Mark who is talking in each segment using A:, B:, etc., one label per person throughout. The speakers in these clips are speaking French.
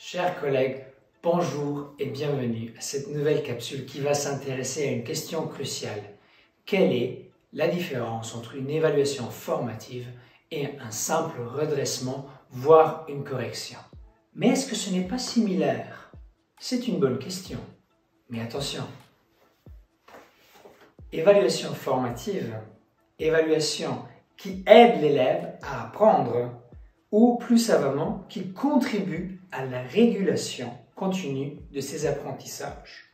A: Chers collègues, bonjour et bienvenue à cette nouvelle capsule qui va s'intéresser à une question cruciale. Quelle est la différence entre une évaluation formative et un simple redressement, voire une correction? Mais est-ce que ce n'est pas similaire? C'est une bonne question. Mais attention, évaluation formative, évaluation qui aide l'élève à apprendre, ou plus savamment, qui contribue à la régulation continue de ses apprentissages.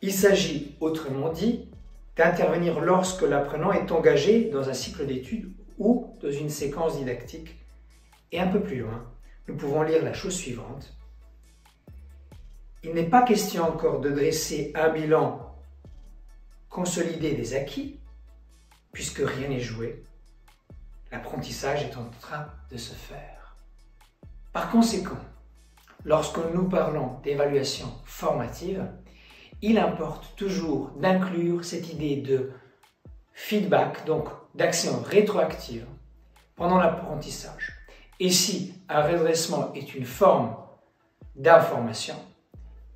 A: Il s'agit, autrement dit, d'intervenir lorsque l'apprenant est engagé dans un cycle d'études ou dans une séquence didactique. Et un peu plus loin, nous pouvons lire la chose suivante. Il n'est pas question encore de dresser un bilan consolidé des acquis, puisque rien n'est joué. L'apprentissage est en train de se faire. Par conséquent, lorsque nous parlons d'évaluation formative, il importe toujours d'inclure cette idée de feedback, donc d'action rétroactive, pendant l'apprentissage. Et si un redressement est une forme d'information,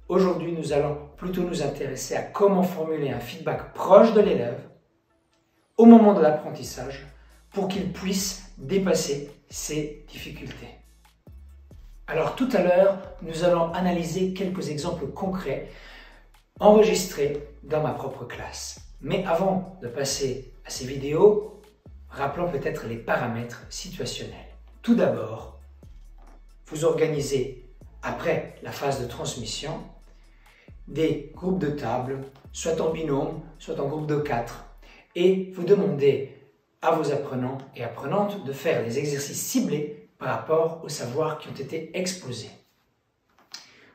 A: aujourd'hui nous allons plutôt nous intéresser à comment formuler un feedback proche de l'élève au moment de l'apprentissage, pour qu'il puisse dépasser ses difficultés. Alors tout à l'heure, nous allons analyser quelques exemples concrets enregistrés dans ma propre classe. Mais avant de passer à ces vidéos, rappelons peut-être les paramètres situationnels. Tout d'abord, vous organisez, après la phase de transmission, des groupes de table, soit en binôme, soit en groupe de 4, et vous demandez à vos apprenants et apprenantes de faire des exercices ciblés par rapport aux savoirs qui ont été exposés.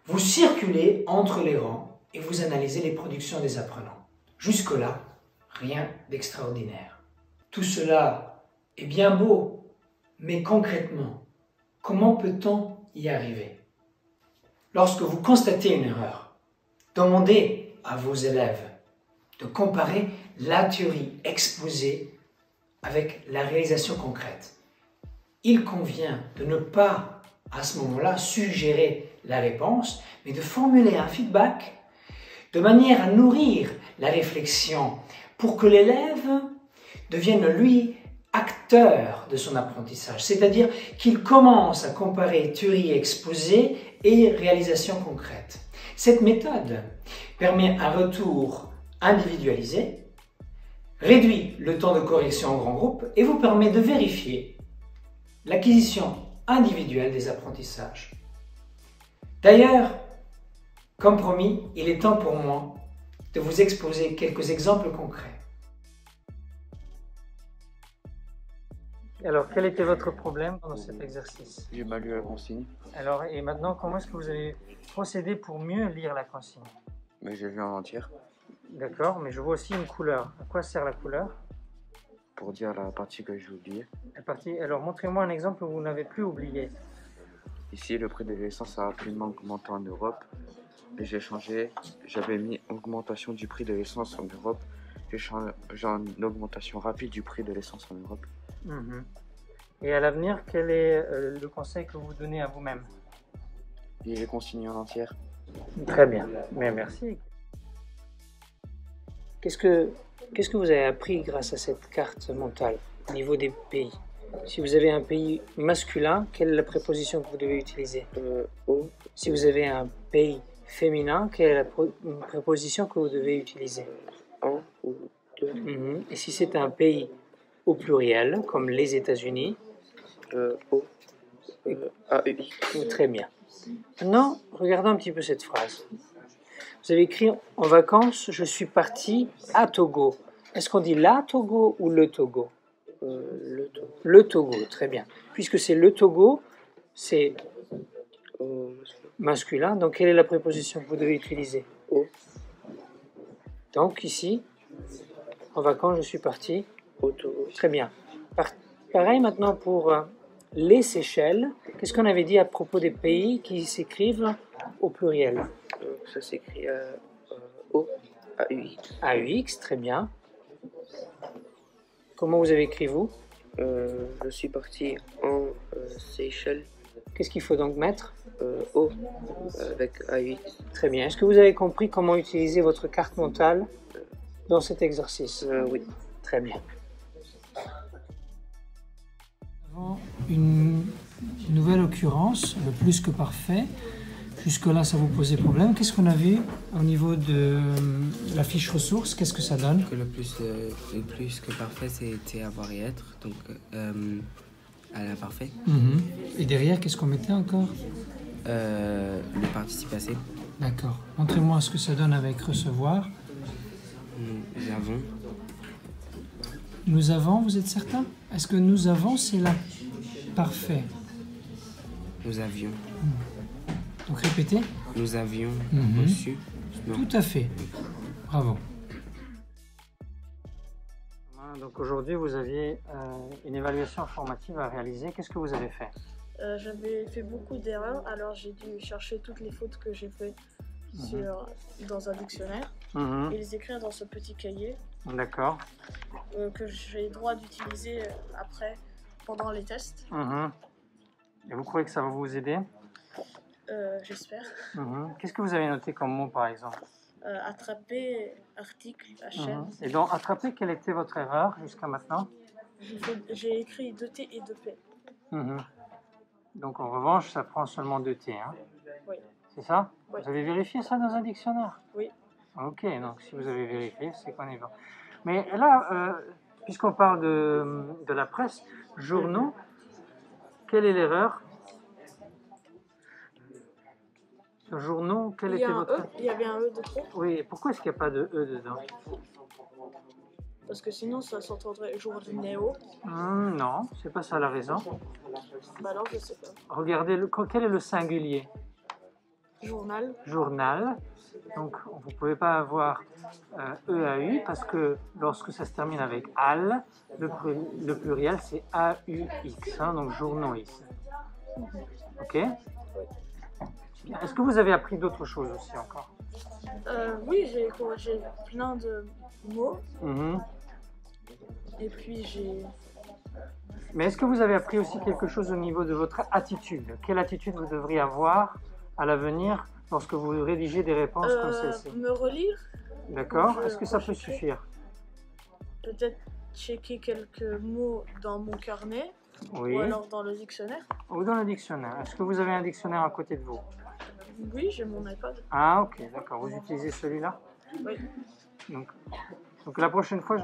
A: Vous circulez entre les rangs et vous analysez les productions des apprenants. Jusque-là, rien d'extraordinaire. Tout cela est bien beau, mais concrètement, comment peut-on y arriver? Lorsque vous constatez une erreur, demandez à vos élèves de comparer la théorie exposée avec la réalisation concrète. Il convient de ne pas, à ce moment-là, suggérer la réponse, mais de formuler un feedback de manière à nourrir la réflexion pour que l'élève devienne, lui, acteur de son apprentissage, c'est-à-dire qu'il commence à comparer théorie exposée et réalisation concrète. Cette méthode permet un retour individualisé, réduit le temps de correction en grand groupe et vous permet de vérifier l'acquisition individuelle des apprentissages. D'ailleurs, comme promis, il est temps pour moi de vous exposer quelques exemples concrets.
B: Alors, quel était votre problème pendant cet exercice?
C: J'ai mal lu la consigne.
B: Alors, et maintenant, comment est-ce que vous avez procédé pour mieux lire la consigne?
C: Mais j'ai lu en entière.
B: D'accord, mais je vois aussi une couleur. À quoi sert la couleur?
C: Pour dire la partie que j'ai oubliée.
B: La partie... Alors, montrez-moi un exemple où vous n'avez plus oublié.
C: Ici, le prix de l'essence a rapidement augmenté en Europe. Et j'ai changé, j'avais mis augmentation du prix de l'essence en Europe. J'ai changé une augmentation rapide du prix de l'essence en Europe.
B: Et à l'avenir, quel est le conseil que vous donnez à vous-même?
C: Et les consignes en entière.
B: Très bien, mais merci. Qu'est-ce que vous avez appris grâce à cette carte mentale au niveau des pays? Si vous avez un pays masculin, quelle est la préposition que vous devez utiliser?
C: O.
B: Si vous avez un pays féminin, quelle est la préposition que vous devez utiliser?
C: Un ou deux.
B: Et si c'est un pays au pluriel, comme les États-Unis?
C: O. A-U-I.
B: Très bien. Maintenant, regardons un petit peu cette phrase. Vous avez écrit « En vacances, je suis parti à Togo ». Est-ce qu'on dit la Togo ou le Togo?
C: Le Togo.
B: Le Togo, très bien. Puisque c'est le Togo, c'est masculin, donc quelle est la préposition que vous devez utiliser?
C: O.
B: Donc ici, en vacances, je suis parti
C: Au Togo.
B: Très bien. Pareil maintenant pour les Seychelles. Qu'est-ce qu'on avait dit à propos des pays qui s'écrivent au pluriel?
C: Ça s'écrit O-A-U-X.
B: A-U-X, très bien. Comment vous avez écrit vous?
C: Je suis parti en Seychelles.
B: Qu'est-ce qu'il faut donc mettre?
D: O avec A8.
B: Très bien. Est-ce que vous avez compris comment utiliser votre carte mentale dans cet exercice?
D: Oui.
B: Très bien. Nous avons une nouvelle occurrence, le plus que parfait. Jusque-là, ça vous posait problème. Qu'est-ce qu'on a vu au niveau de la fiche ressources? Qu'est-ce que ça donne?
E: Que le plus que parfait, c'était avoir et être, donc à l'imparfait.
B: Et derrière, qu'est-ce qu'on mettait encore?
E: Le participe passé.
B: D'accord. Montrez-moi ce que ça donne avec recevoir.
E: Nous avons.
B: Nous avons, vous êtes certain? Est-ce que nous avons, c'est la parfait?
E: Nous avions.
B: Donc répétez.
E: Nous avions
B: Mhm.
E: reçu. Non.
B: Tout à fait. Bravo. Donc aujourd'hui, vous aviez une évaluation formative à réaliser. Qu'est-ce que vous avez fait?
F: J'avais fait beaucoup d'erreurs, alors j'ai dû chercher toutes les fautes que j'ai faites dans un dictionnaire et les écrire dans ce petit cahier
B: D'accord.
F: que j'ai le droit d'utiliser après, pendant les tests.
B: Et vous croyez que ça va vous aider?
F: J'espère.
B: Qu'est-ce que vous avez noté comme mot, par exemple?
F: Attraper, article, chaîne.
B: Et donc, attrapez, quelle était votre erreur jusqu'à maintenant?
F: J'ai écrit 2T et 2P.
B: Donc, en revanche, ça prend seulement 2T. Hein?
F: Oui.
B: C'est ça?
F: Oui.
B: Vous avez vérifié ça dans un dictionnaire?
F: Oui.
B: Ok, donc si vous avez vérifié, c'est qu'on est bon. Mais là, puisqu'on parle de la presse, journaux, quelle est l'erreur? Journaux, quel était votre...
F: Il y avait un E de trop.
B: Oui, et pourquoi est-ce qu'il n'y a pas de E dedans?
F: Parce que sinon ça s'entendrait journéo.
B: Non, c'est pas ça la raison.
F: Bah alors je sais pas.
B: Regardez, quel est le singulier?
F: Journal.
B: Journal. Donc, vous ne pouvez pas avoir EAU parce que lorsque ça se termine avec AL, le pluriel c'est AUX, hein, donc journaux ici. Ok? Est-ce que vous avez appris d'autres choses aussi encore?
F: Oui, j'ai corrigé plein de mots. Et puis j'ai...
B: Mais est-ce que vous avez appris aussi quelque chose au niveau de votre attitude? Quelle attitude vous devriez avoir à l'avenir lorsque vous rédigez des réponses comme celle-ci?
F: Me relire.
B: D'accord. Est-ce que ça peut suffire?
F: Peut-être checker quelques mots dans mon carnet.
B: Oui.
F: Ou alors dans le dictionnaire.
B: Ou dans le dictionnaire. Est-ce que vous avez un dictionnaire à côté de vous?
F: Oui, j'ai mon iPad.
B: Ah, ok, d'accord. Vous utilisez celui-là?
F: Oui.
B: Donc la prochaine fois,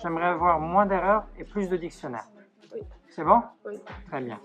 B: j'aimerais avoir moins d'erreurs et plus de dictionnaires.
F: Oui.
B: C'est bon?
F: Oui.
B: Très bien.